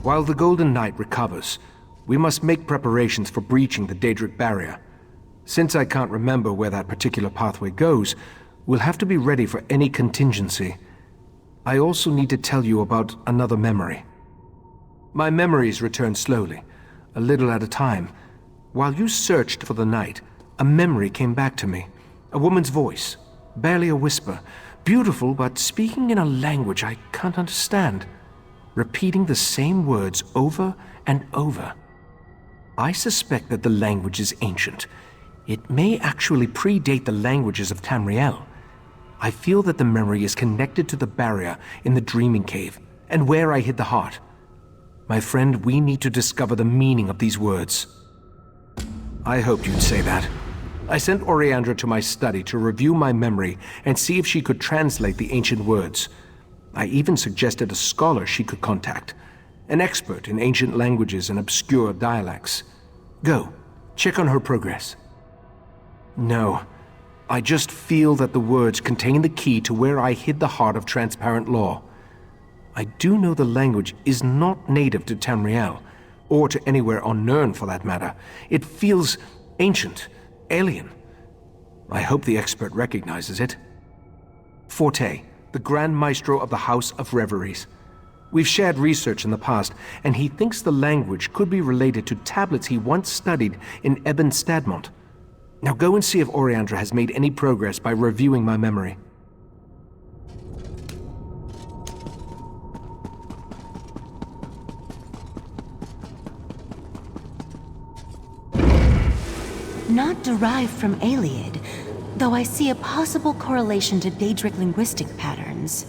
While the Golden Knight recovers, we must make preparations for breaching the Daedric barrier. Since I can't remember where that particular pathway goes, we'll have to be ready for any contingency. I also need to tell you about another memory. My memories return slowly, a little at a time. While you searched for the night, a memory came back to me. A woman's voice, barely a whisper, beautiful but speaking in a language I can't understand, repeating the same words over and over. I suspect that the language is ancient. It may actually predate the languages of Tamriel. I feel that the memory is connected to the barrier in the Dreaming Cave, and where I hid the heart. My friend, we need to discover the meaning of these words. I hoped you'd say that. I sent Oriandra to my study to review my memory and see if she could translate the ancient words. I even suggested a scholar she could contact, an expert in ancient languages and obscure dialects. Go, check on her progress. No, I just feel that the words contain the key to where I hid the heart of transparent law. I do know the language is not native to Tamriel, or to anywhere on Nirn for that matter. It feels ancient, alien. I hope the expert recognizes it. Forte, the Grand Maestro of the House of Reveries. We've shared research in the past, and he thinks the language could be related to tablets he once studied in Ebon Stadmont. Now go and see if Oriandra has made any progress by reviewing my memory. Not derived from Ayleid, though I see a possible correlation to Daedric linguistic patterns.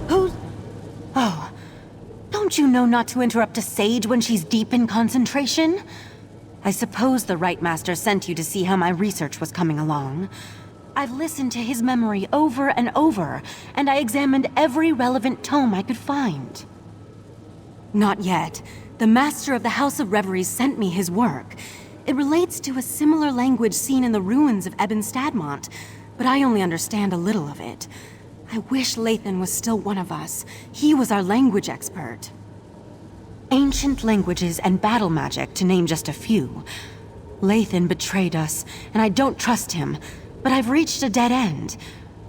Who's... Oh, don't you know not to interrupt a sage when she's deep in concentration? I suppose the Ritemaster sent you to see how my research was coming along. I've listened to his memory over and over, and I examined every relevant tome I could find. Not yet. The Master of the House of Reveries sent me his work. It relates to a similar language seen in the ruins of Ebon Stadmont, but I only understand a little of it. I wish Lathan was still one of us. He was our language expert. Ancient languages and battle magic, to name just a few. Lathan betrayed us, and I don't trust him, but I've reached a dead end.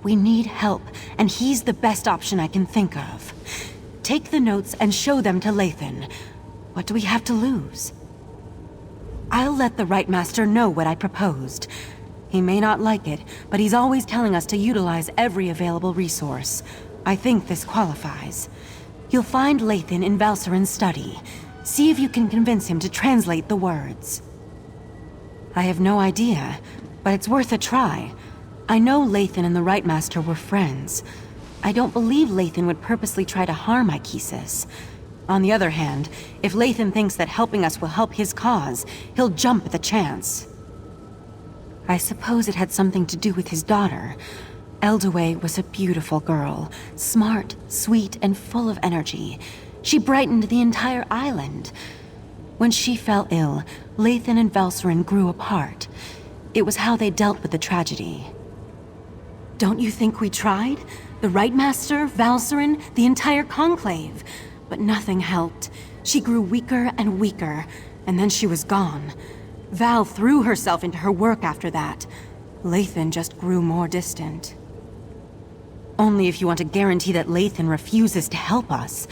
We need help, and he's the best option I can think of. Take the notes and show them to Lathan. What do we have to lose? I'll let the Ritemaster know what I proposed. He may not like it, but he's always telling us to utilize every available resource. I think this qualifies. You'll find Lathan in Valsirenn's study. See if you can convince him to translate the words. I have no idea, but it's worth a try. I know Lathan and the Ritemaster were friends. I don't believe Lathan would purposely try to harm Iachesis. On the other hand, if Lathan thinks that helping us will help his cause, he'll jump at the chance. I suppose it had something to do with his daughter. Eldaway was a beautiful girl, smart, sweet, and full of energy. She brightened the entire island. When she fell ill, Lathan and Valsirenn grew apart. It was how they dealt with the tragedy. Don't you think we tried? The Ritemaster, Valsirenn, the entire Conclave. But nothing helped. She grew weaker and weaker, and then she was gone. Val threw herself into her work after that. Lathan just grew more distant. Only if you want to guarantee that Lathan refuses to help us.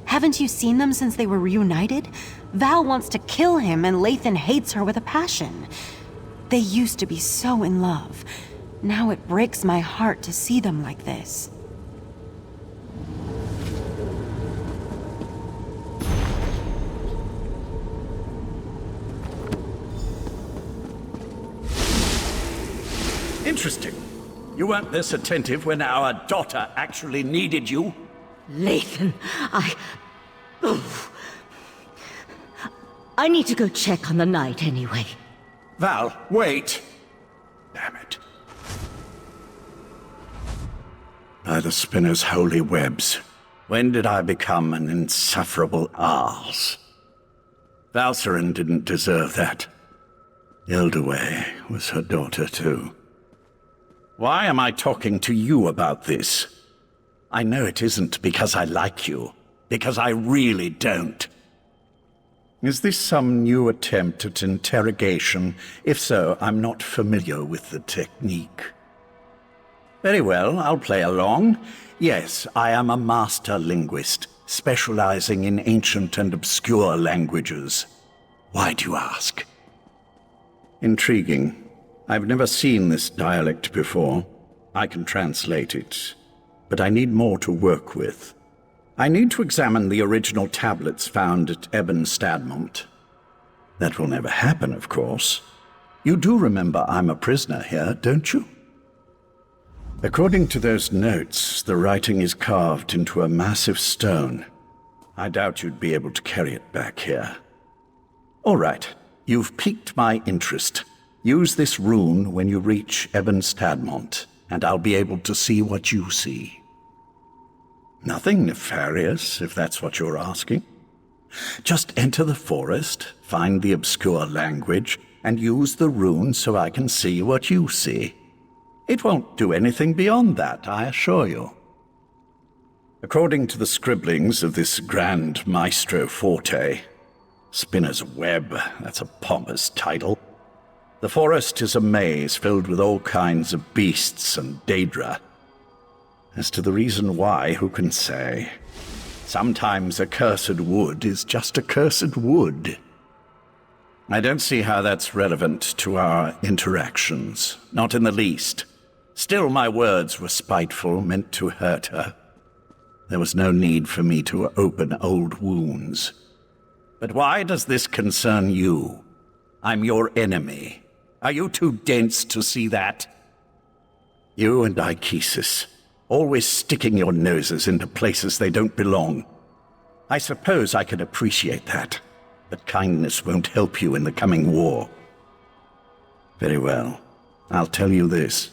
Haven't you seen them since they were reunited? Val wants to kill him, and Lathan hates her with a passion. They used to be so in love. Now it breaks my heart to see them like this. Interesting. You weren't this attentive when our daughter actually needed you. Lathan, I need to go check on the night anyway. Val, wait. Damn it. By the spinner's holy webs, when did I become an insufferable arse? Valsirenn didn't deserve that. Eldaway was her daughter too. Why am I talking to you about this? I know it isn't because I like you. Because I really don't. Is this some new attempt at interrogation? If so, I'm not familiar with the technique. Very well, I'll play along. Yes, I am a master linguist, specializing in ancient and obscure languages. Why do you ask? Intriguing. I've never seen this dialect before. I can translate it, but I need more to work with. I need to examine the original tablets found at Ebon Stadmont. That will never happen, of course. You do remember I'm a prisoner here, don't you? According to those notes, the writing is carved into a massive stone. I doubt you'd be able to carry it back here. All right, you've piqued my interest. Use this rune when you reach Ebon Stadmont, and I'll be able to see what you see. Nothing nefarious, if that's what you're asking. Just enter the forest, find the obscure language, and use the rune so I can see what you see. It won't do anything beyond that, I assure you. According to the scribblings of this Grand Maestro Forte, Spinner's Web, that's a pompous title, the forest is a maze filled with all kinds of beasts and daedra. As to the reason why, who can say? Sometimes a cursed wood is just a cursed wood. I don't see how that's relevant to our interactions. Not in the least. Still, my words were spiteful, meant to hurt her. There was no need for me to open old wounds. But why does this concern you? I'm your enemy. Are you too dense to see that? You and Iachesis, always sticking your noses into places they don't belong. I suppose I can appreciate that, but kindness won't help you in the coming war. Very well, I'll tell you this.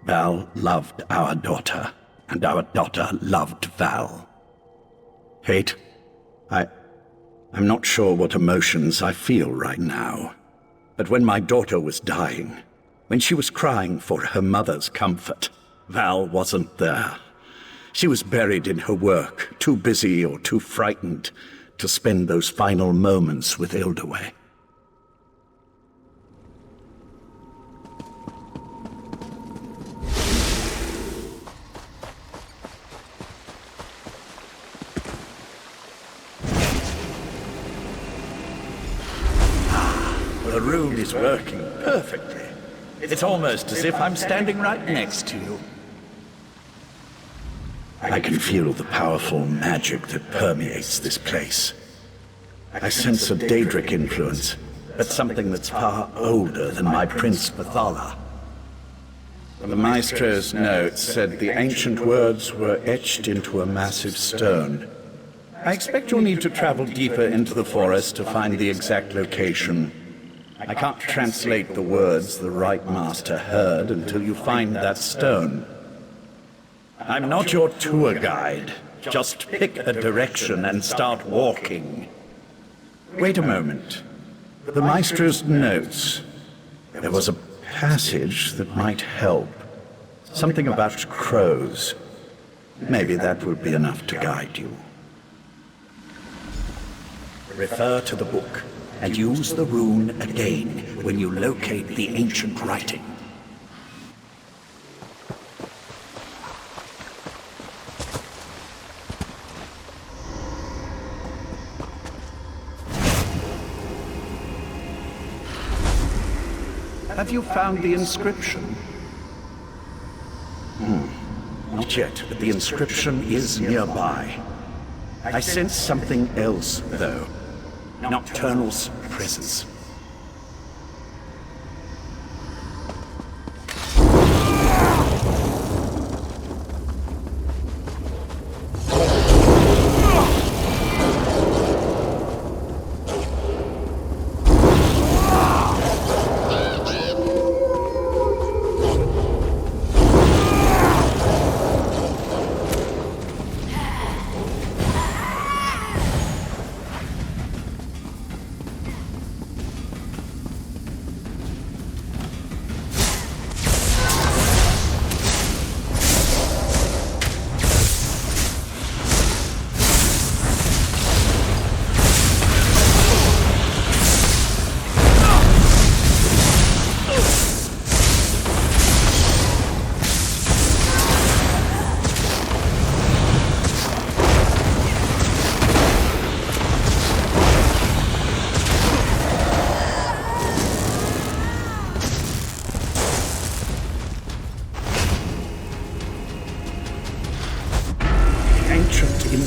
Val loved our daughter, and our daughter loved Val. Hate? I'm not sure what emotions I feel right now. But when my daughter was dying, when she was crying for her mother's comfort, Val wasn't there. She was buried in her work, too busy or too frightened to spend those final moments with Ildaway. The rune is working perfectly. It's almost as if I'm standing right next to you. I can feel the powerful magic that permeates this place. I sense a Daedric influence, but something that's far older than my Prince Bathala. The Maestro's note said the ancient words were etched into a massive stone. I expect you'll need to travel deeper into the forest to find the exact location. I can't translate the words the Ritemaster heard until you find that stone. I'm not your tour guide. Just pick a direction and start walking. Wait a moment. The Maestro's notes. There was a passage that might help. Something about crows. Maybe that would be enough to guide you. Refer to the book, and use the rune again when you locate the ancient writing. Have you found the inscription? Not yet, but the inscription is nearby. I sense something else, though. Nocturnal's presence.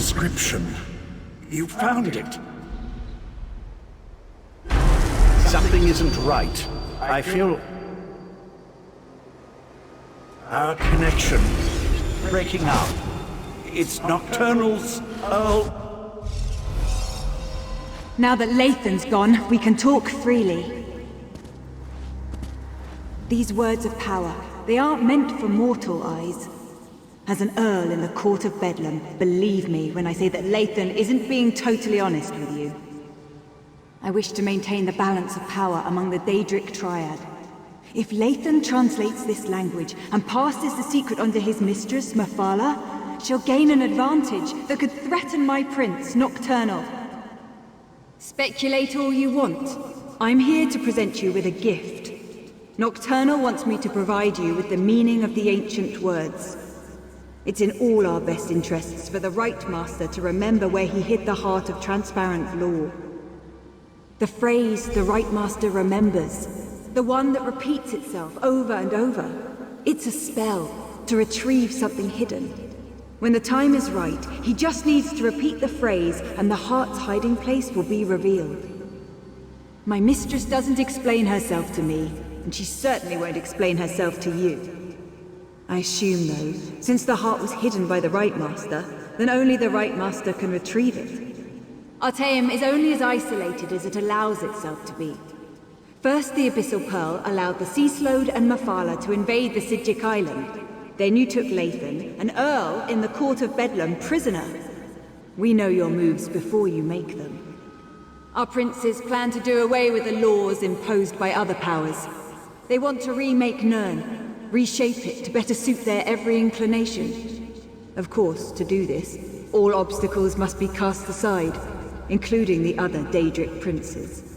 inscription. You found it. Something isn't right. I feel... our connection breaking up. It's Nocturnal's Earl. Now that Lathan's gone, we can talk freely. These words of power, they aren't meant for mortal eyes. As an Earl in the court of Bedlam, believe me when I say that Lathan isn't being totally honest with you. I wish to maintain the balance of power among the Daedric Triad. If Lathan translates this language and passes the secret on to his mistress, Mephala, she'll gain an advantage that could threaten my prince, Nocturnal. Speculate all you want. I'm here to present you with a gift. Nocturnal wants me to provide you with the meaning of the ancient words. It's in all our best interests for the Ritemaster to remember where he hid the heart of transparent law. The phrase the Ritemaster remembers, the one that repeats itself over and over. It's a spell to retrieve something hidden. When the time is right, he just needs to repeat the phrase and the heart's hiding place will be revealed. My mistress doesn't explain herself to me, and she certainly won't explain herself to you. I assume, though, since the heart was hidden by the Ritemaster, then only the Ritemaster can retrieve it. Artaeum is only as isolated as it allows itself to be. First, the Abyssal Pearl allowed the Sea Slode and Mephala to invade the Sidgic Island. Then you took Lathan, an Earl in the court of Bedlam, prisoner. We know your moves before you make them. Our princes plan to do away with the laws imposed by other powers. They want to remake Nirn, reshape it to better suit their every inclination. Of course, to do this, all obstacles must be cast aside, including the other Daedric princes.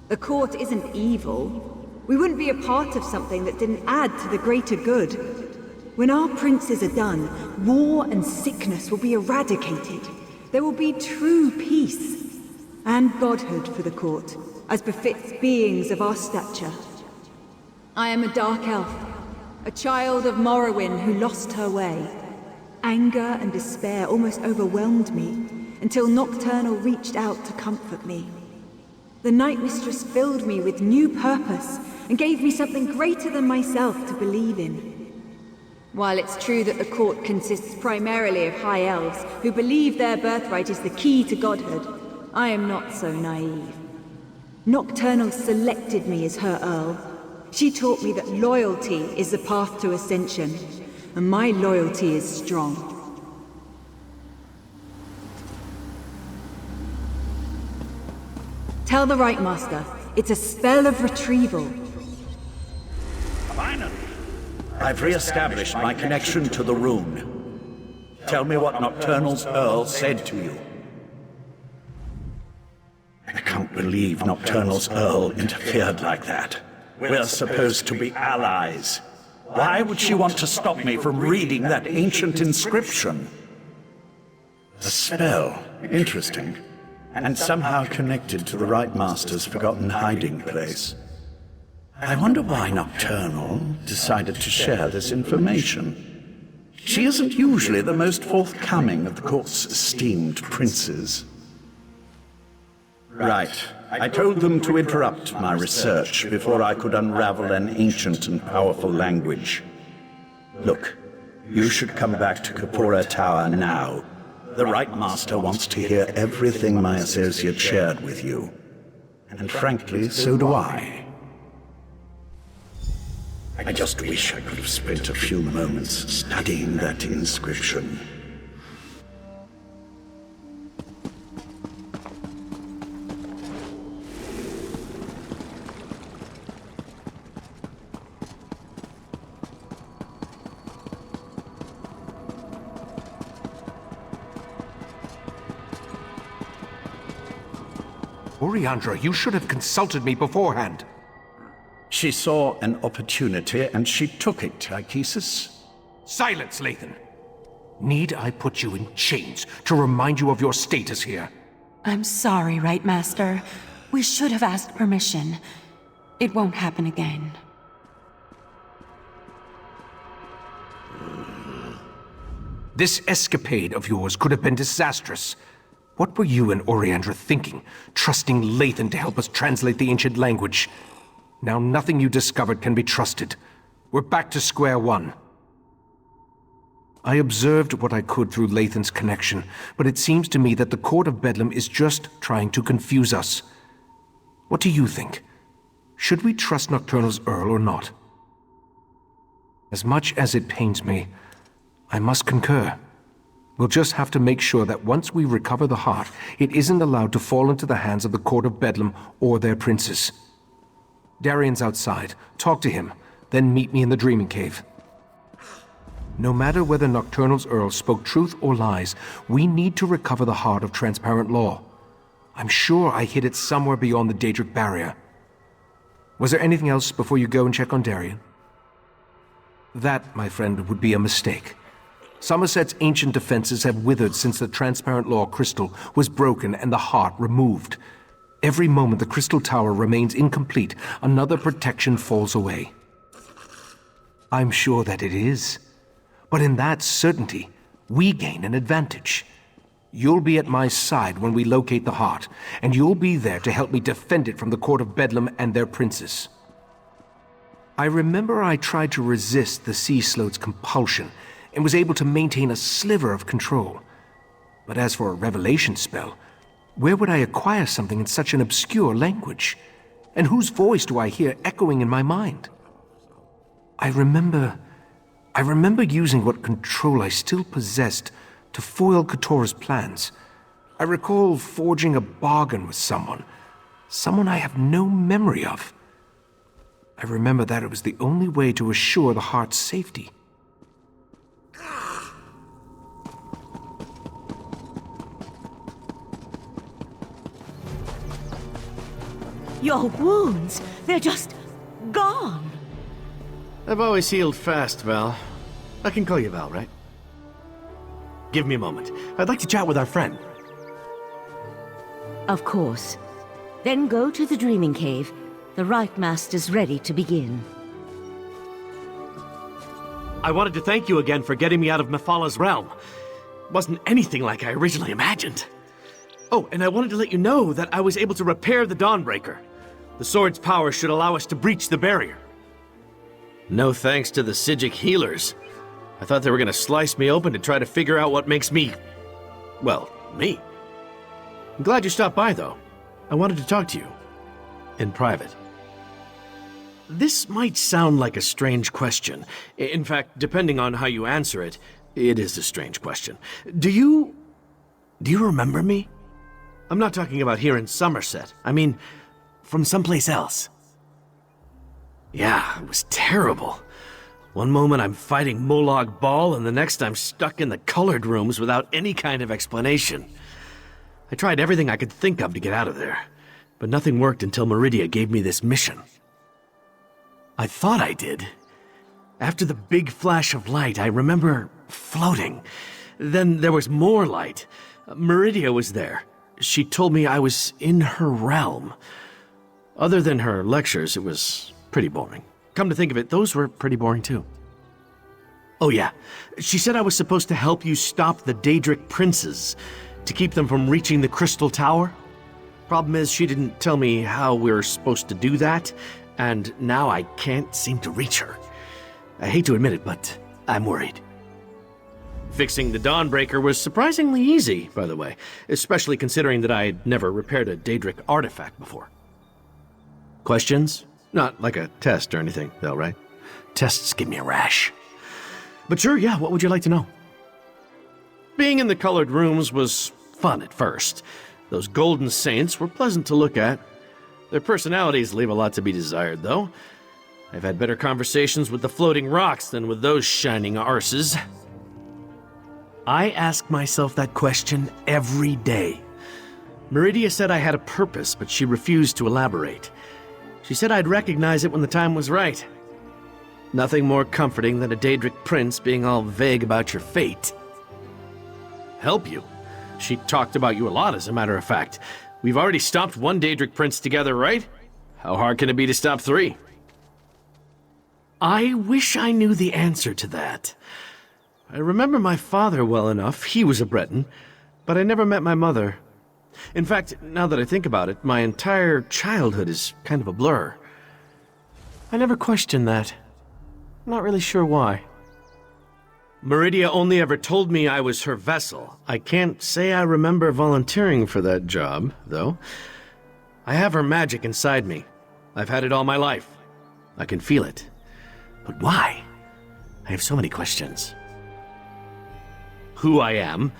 The court isn't evil. We wouldn't be a part of something that didn't add to the greater good. When our princes are done, war and sickness will be eradicated. There will be true peace and godhood for the court, as befits beings of our stature. I am a dark elf, a child of Morrowind who lost her way. Anger and despair almost overwhelmed me, until Nocturnal reached out to comfort me. The Night Mistress filled me with new purpose and gave me something greater than myself to believe in. While it's true that the court consists primarily of high elves who believe their birthright is the key to godhood, I am not so naive. Nocturnal selected me as her Earl. She taught me that loyalty is the path to ascension, and my loyalty is strong. Tell the Ritemaster, it's a spell of retrieval. Finally, I've re-established my connection to the rune. Tell me what Nocturnal's Earl said to you. I can't believe Nocturnal's Earl interfered like that. We're supposed to be allies. Why would she want to stop me from reading that ancient inscription? A spell. Interesting. And somehow connected to the Ritemaster's forgotten hiding place. I wonder why Nocturnal decided to share this information. She isn't usually the most forthcoming of the court's esteemed princes. Right. I told them to interrupt my research before I could unravel an ancient and powerful language. Look, you should come back to Kapora Tower now. The Ritemaster wants to hear everything my associate shared with you. And frankly, so do I. I just wish I could have spent a few moments studying that inscription. Oriandra, you should have consulted me beforehand. She saw an opportunity and she took it, Iachesis. Silence, Lathan! Need I put you in chains to remind you of your status here? I'm sorry, Ritemaster. We should have asked permission. It won't happen again. This escapade of yours could have been disastrous. What were you and Oriandra thinking, trusting Lathan to help us translate the ancient language? Now nothing you discovered can be trusted. We're back to square one. I observed what I could through Lathan's connection, but it seems to me that the Court of Bedlam is just trying to confuse us. What do you think? Should we trust Nocturnal's Earl or not? As much as it pains me, I must concur. We'll just have to make sure that once we recover the heart, it isn't allowed to fall into the hands of the Court of Bedlam or their princes. Darien's outside. Talk to him, then meet me in the Dreaming Cave. No matter whether Nocturnal's Earl spoke truth or lies, we need to recover the heart of Transparent Law. I'm sure I hid it somewhere beyond the Daedric barrier. Was there anything else before you go and check on Darien? That, my friend, would be a mistake. Summerset's ancient defenses have withered since the Transparent Law crystal was broken and the heart removed. Every moment the crystal tower remains incomplete, another protection falls away. I'm sure that it is. But in that certainty, we gain an advantage. You'll be at my side when we locate the heart, and you'll be there to help me defend it from the Court of Bedlam and their princes. I remember I tried to resist the Sea Sloat's compulsion and was able to maintain a sliver of control. But as for a revelation spell, where would I acquire something in such an obscure language? And whose voice do I hear echoing in my mind? I remember using what control I still possessed to foil Katora's plans. I recall forging a bargain with someone I have no memory of. I remember that it was the only way to assure the heart's safety. Your wounds, they're just gone. I've always healed fast, Val. I can call you Val, right? Give me a moment. I'd like to chat with our friend. Of course. Then go to the Dreaming Cave. The Ritemaster's ready to begin. I wanted to thank you again for getting me out of Mephalah's realm. Wasn't anything like I originally imagined. Oh, and I wanted to let you know that I was able to repair the Dawnbreaker. The sword's power should allow us to breach the barrier. No thanks to the Psijic healers. I thought they were gonna slice me open to try to figure out what makes me... well, me. I'm glad you stopped by, though. I wanted to talk to you. In private. This might sound like a strange question. In fact, depending on how you answer it, it is a strange question. Do you remember me? I'm not talking about here in Summerset. I mean, from someplace else. Yeah, it was terrible. One moment I'm fighting Molag Bal, and the next I'm stuck in the colored rooms without any kind of explanation. I tried everything I could think of to get out of there, but nothing worked until Meridia gave me this mission. I thought I did. After the big flash of light, I remember floating. Then there was more light. Meridia was there. She told me I was in her realm. Other than her lectures, it was pretty boring. Come to think of it, those were pretty boring too. Oh yeah, she said I was supposed to help you stop the Daedric princes, to keep them from reaching the Crystal Tower. Problem is, she didn't tell me how we're supposed to do that, and now I can't seem to reach her. I hate to admit it, but I'm worried. Fixing the Dawnbreaker was surprisingly easy, by the way, especially considering that I had never repaired a Daedric artifact before. Questions? Not like a test or anything, though, right? Tests give me a rash. But sure, yeah, what would you like to know? Being in the colored rooms was fun at first. Those golden saints were pleasant to look at. Their personalities leave a lot to be desired, though. I've had better conversations with the floating rocks than with those shining arses. I ask myself that question every day. Meridia said I had a purpose, but she refused to elaborate. She said I'd recognize it when the time was right. Nothing more comforting than a Daedric prince being all vague about your fate. Help you? She talked about you a lot, as a matter of fact. We've already stopped one Daedric prince together, right? How hard can it be to stop 3? I wish I knew the answer to that. I remember my father well enough. He was a Breton, but I never met my mother. In fact, now that I think about it, my entire childhood is kind of a blur. I never questioned that. Not really sure why. Meridia only ever told me I was her vessel. I can't say I remember volunteering for that job, though. I have her magic inside me. I've had it all my life. I can feel it. But why? I have so many questions. Who I am,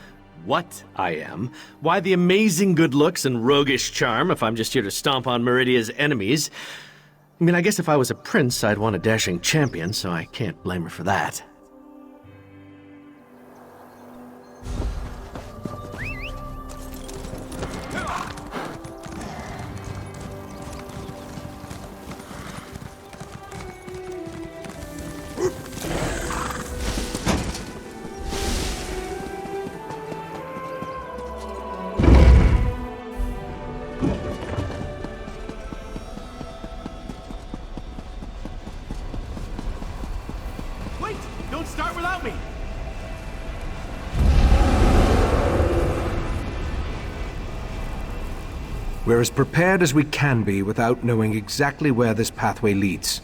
what I am, why the amazing good looks and roguish charm if I'm just here to stomp on Meridia's enemies. I mean, I guess if I was a prince, I'd want a dashing champion, so I can't blame her for that. We're as prepared as we can be without knowing exactly where this pathway leads.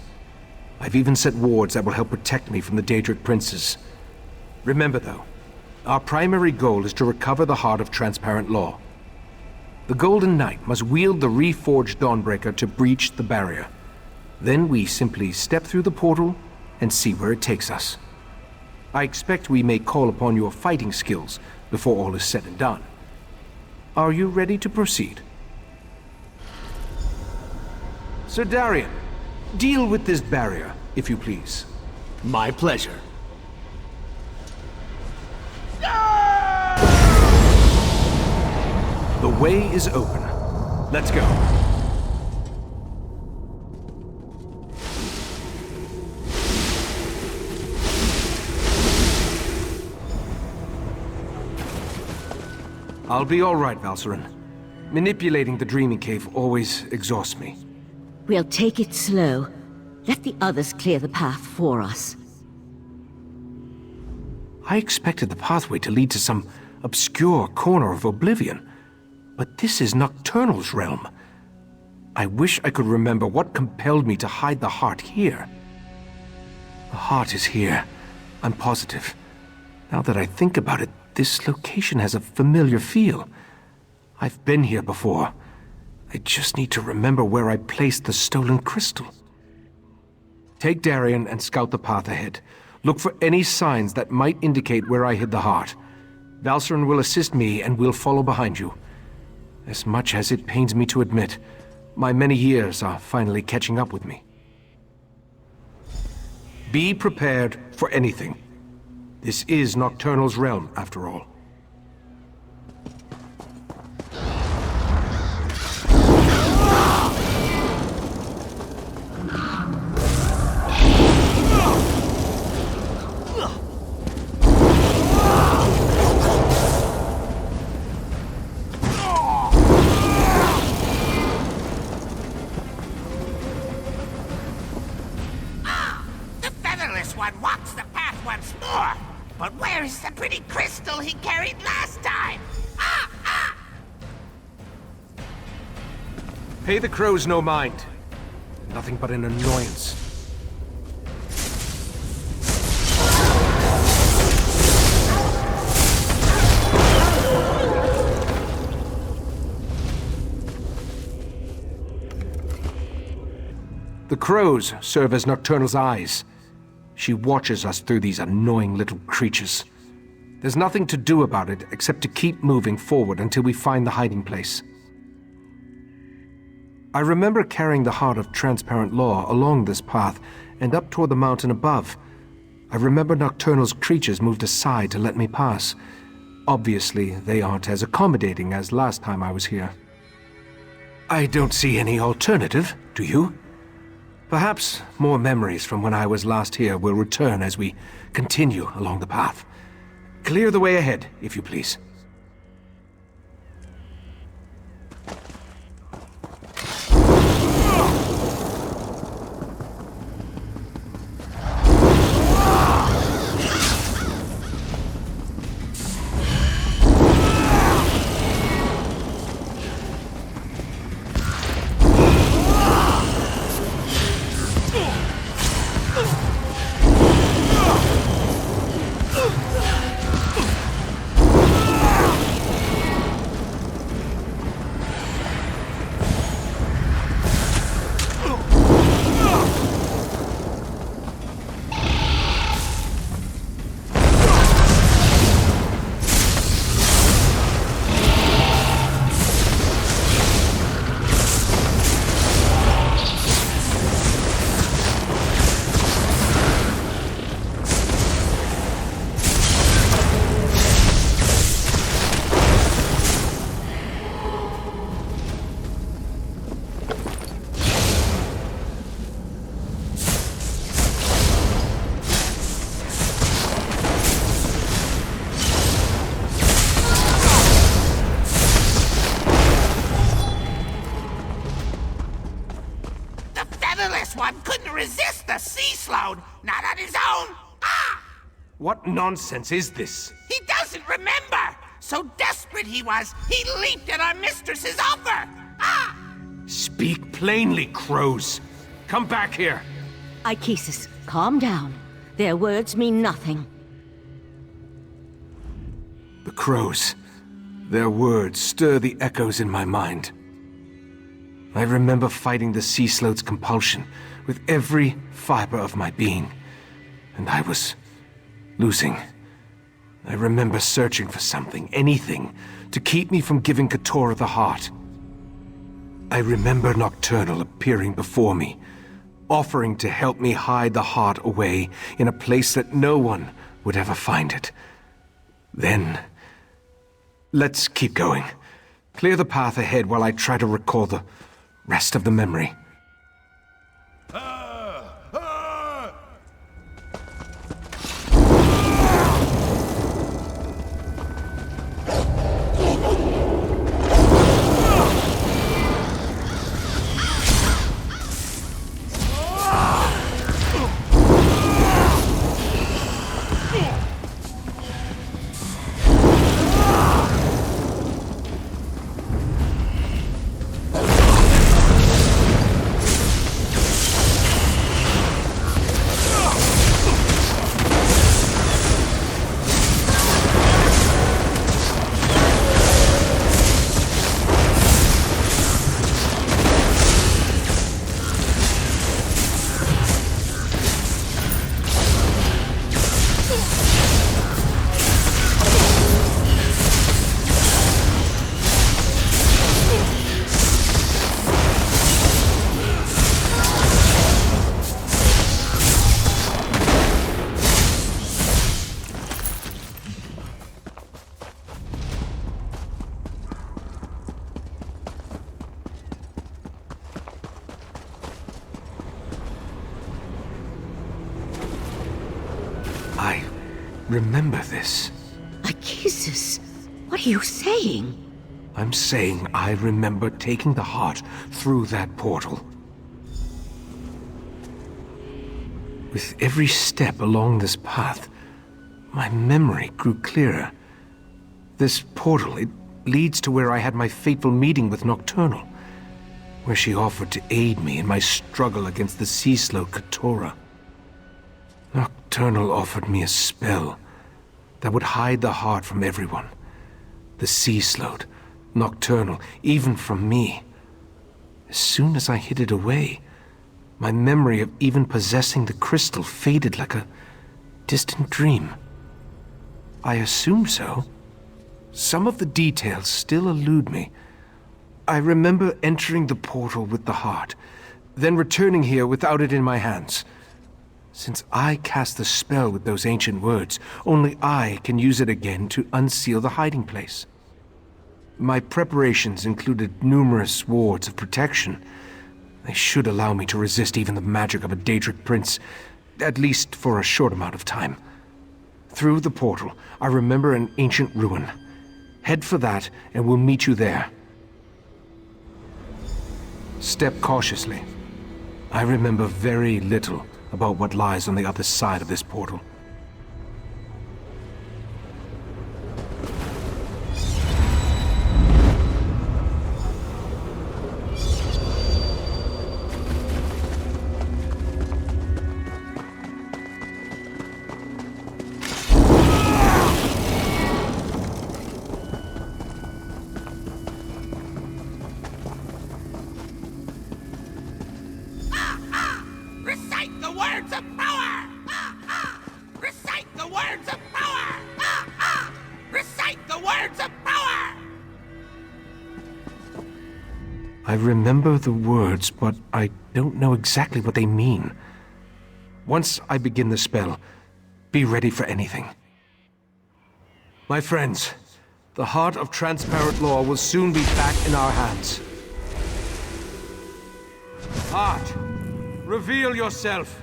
I've even set wards that will help protect me from the Daedric princes. Remember though, our primary goal is to recover the heart of transparent law. The Golden Knight must wield the reforged Dawnbreaker to breach the barrier. Then we simply step through the portal and see where it takes us. I expect we may call upon your fighting skills before all is said and done. Are you ready to proceed? Sir Darien, deal with this barrier, if you please. My pleasure. The way is open. Let's go. I'll be all right, Valsirenn. Manipulating the Dreaming Cave always exhausts me. We'll take it slow. Let the others clear the path for us. I expected the pathway to lead to some obscure corner of oblivion, but this is Nocturnal's realm. I wish I could remember what compelled me to hide the heart here. The heart is here, I'm positive. Now that I think about it, this location has a familiar feel. I've been here before. I just need to remember where I placed the stolen crystal. Take Darien and scout the path ahead. Look for any signs that might indicate where I hid the heart. Valsirenn will assist me and we'll follow behind you. As much as it pains me to admit, my many years are finally catching up with me. Be prepared for anything. This is Nocturnal's realm, after all. Pay the crows no mind. Nothing but an annoyance. The crows serve as Nocturnal's eyes. She watches us through these annoying little creatures. There's nothing to do about it except to keep moving forward until we find the hiding place. I remember carrying the heart of transparent law along this path and up toward the mountain above. I remember Nocturnal's creatures moved aside to let me pass. Obviously, they aren't as accommodating as last time I was here. I don't see any alternative, do you? Perhaps more memories from when I was last here will return as we continue along the path. Clear the way ahead, if you please. against the sea sload, not on his own. Ah! What nonsense is this? He doesn't remember! So desperate he was, he leaped at our mistress's offer! Ah! Speak plainly, crows. Come back here. Iachesis, calm down. Their words mean nothing. The crows. Their words stir the echoes in my mind. I remember fighting the sea slode's compulsion with every fiber of my being, and I was losing. I remember searching for something, anything, to keep me from giving Keturah the heart. I remember Nocturnal appearing before me, offering to help me hide the heart away in a place that no one would ever find it. Then, let's keep going. Clear the path ahead while I try to recall the rest of the memory. I remember this. Iachesis, what are you saying? I'm saying I remember taking the heart through that portal. With every step along this path, my memory grew clearer. This portal, it leads to where I had my fateful meeting with Nocturnal, where she offered to aid me in my struggle against the sea slow Keturah. Nocturnal offered me a spell that would hide the heart from everyone. The sea slowed, Nocturnal, even from me. As soon as I hid it away, my memory of even possessing the crystal faded like a distant dream. I assume so. Some of the details still elude me. I remember entering the portal with the heart, then returning here without it in my hands. Since I cast the spell with those ancient words, only I can use it again to unseal the hiding place. My preparations included numerous wards of protection. They should allow me to resist even the magic of a Daedric prince, at least for a short amount of time. Through the portal, I remember an ancient ruin. Head for that, and we'll meet you there. Step cautiously. I remember very little about what lies on the other side of this portal. I remember the words, but I don't know exactly what they mean. Once I begin the spell, be ready for anything. My friends, the heart of transparent law will soon be back in our hands. Heart, reveal yourself.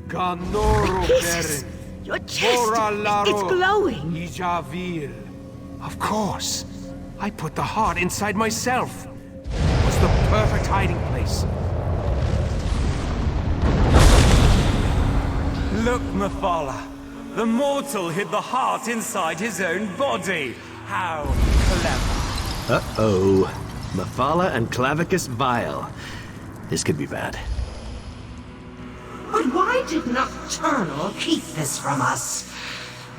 Ganoro Iachesis, your chest, it's glowing. Ijavil. Of course. I put the heart inside myself. It was the perfect hiding place. Look, Mephala. The mortal hid the heart inside his own body. How clever. Uh-oh. Mephala and Clavicus Vile. This could be bad. But why did Nocturnal keep this from us?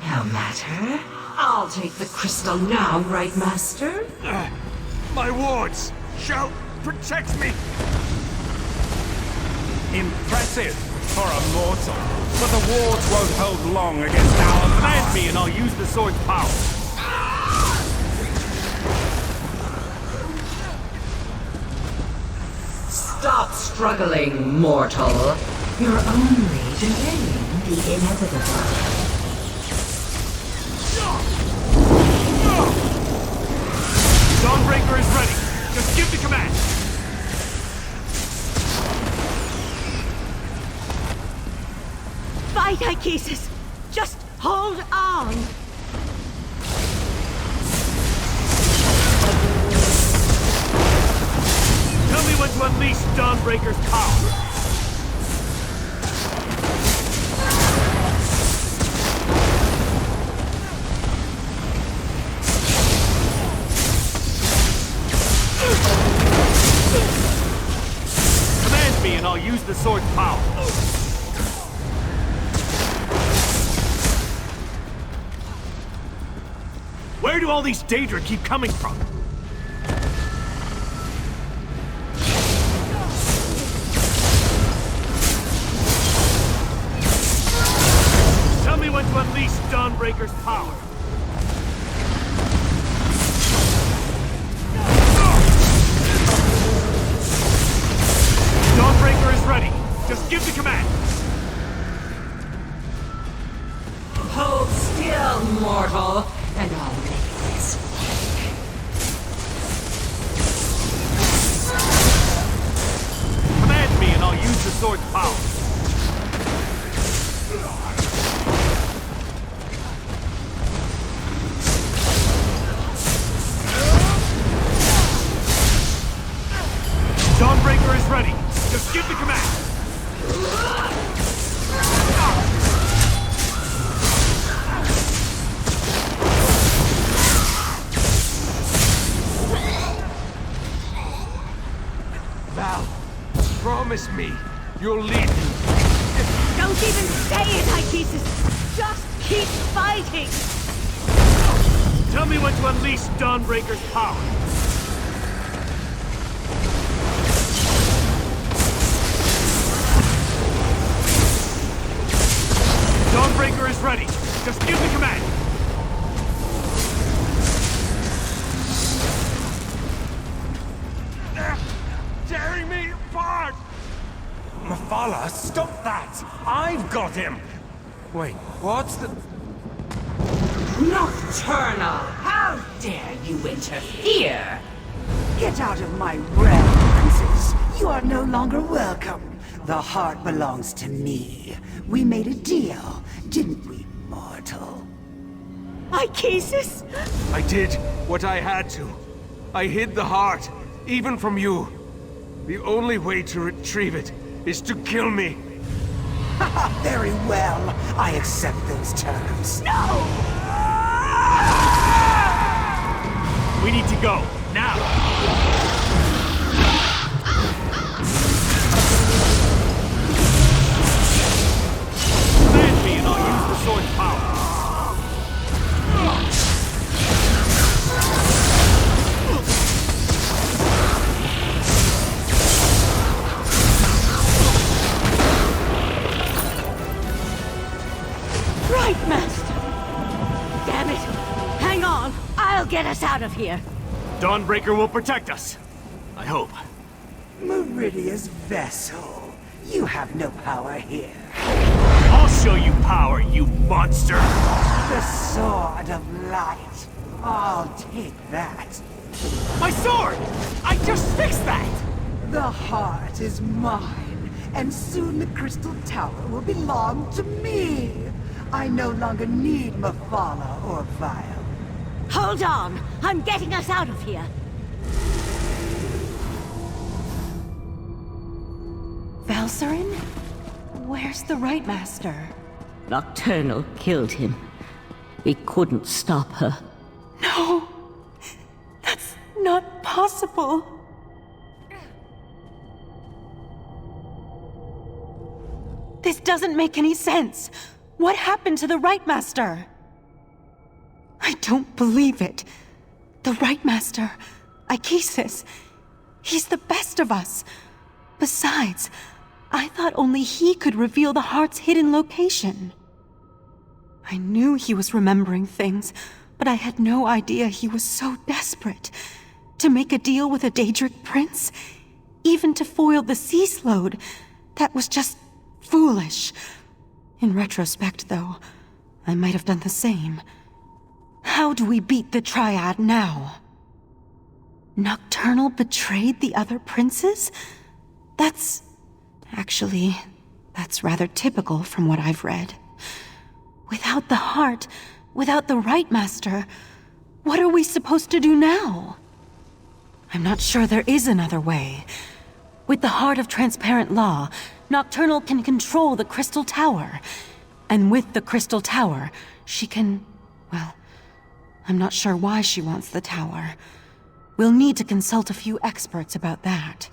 No matter. I'll take the crystal now, Ritemaster. My wards shall protect me. Impressive for a mortal. But the wards won't hold long against our... Command me and I'll use the sword's power. Stop struggling, mortal. You're only delaying the inevitable. Dawnbreaker is ready. Just give the command. Fight, Iachesis! Just hold on! Tell me when to unleash Dawnbreaker's power. Command me and I'll use the sword's power. Where do all these Daedra keep coming from? Tell me when to unleash Dawnbreaker's power. Dawnbreaker is ready. Just give the command. Hold still, mortal, and I'll make this quick. Command me and I'll use the sword's power. Dawnbreaker is ready. Just give the command. Val, promise me you'll lead me. Don't even say it, Iachesis! Just keep fighting! Tell me when to unleash Dawnbreaker's power. Dawnbreaker is ready. Just give the command. Tearing me apart! Mephala, stop that! I've got him! Wait, what's the... Nocturnal! How dare you interfere? Get out of my realm, princess. You are no longer welcome. The heart belongs to me. We made a deal, didn't we, mortal? Iachesis! I did what I had to. I hid the heart, even from you. The only way to retrieve it is to kill me. Very well. I accept those terms. No! We need to go, now! Command me and I'll use the sword's power. Ritemaster! Damn it! Hang on! I'll get us out of here! Dawnbreaker will protect us. I hope. Meridia's vessel. You have no power here. I'll show you power, you monster! The sword of light. I'll take that. My sword! I just fixed that! The heart is mine, and soon the Crystal Tower will belong to me. I no longer need Mephala or Vile. Hold on! I'm getting us out of here! Valsirenn? Where's the Ritemaster? Nocturnal killed him. We couldn't stop her. No, that's not possible. This doesn't make any sense. What happened to the Ritemaster? I don't believe it. The Ritemaster, Iachesis, he's the best of us. Besides, I thought only he could reveal the heart's hidden location. I knew he was remembering things, but I had no idea he was so desperate. To make a deal with a Daedric prince? Even to foil the sea slode? That was just foolish. In retrospect, though, I might have done the same. How do we beat the Triad now? Nocturnal betrayed the other princes? Actually, that's rather typical from what I've read. Without the heart, without the Ritemaster, what are we supposed to do now? I'm not sure there is another way. With the heart of transparent law, Nocturnal can control the Crystal Tower. And with the Crystal Tower, she can... well, I'm not sure why she wants the tower. We'll need to consult a few experts about that.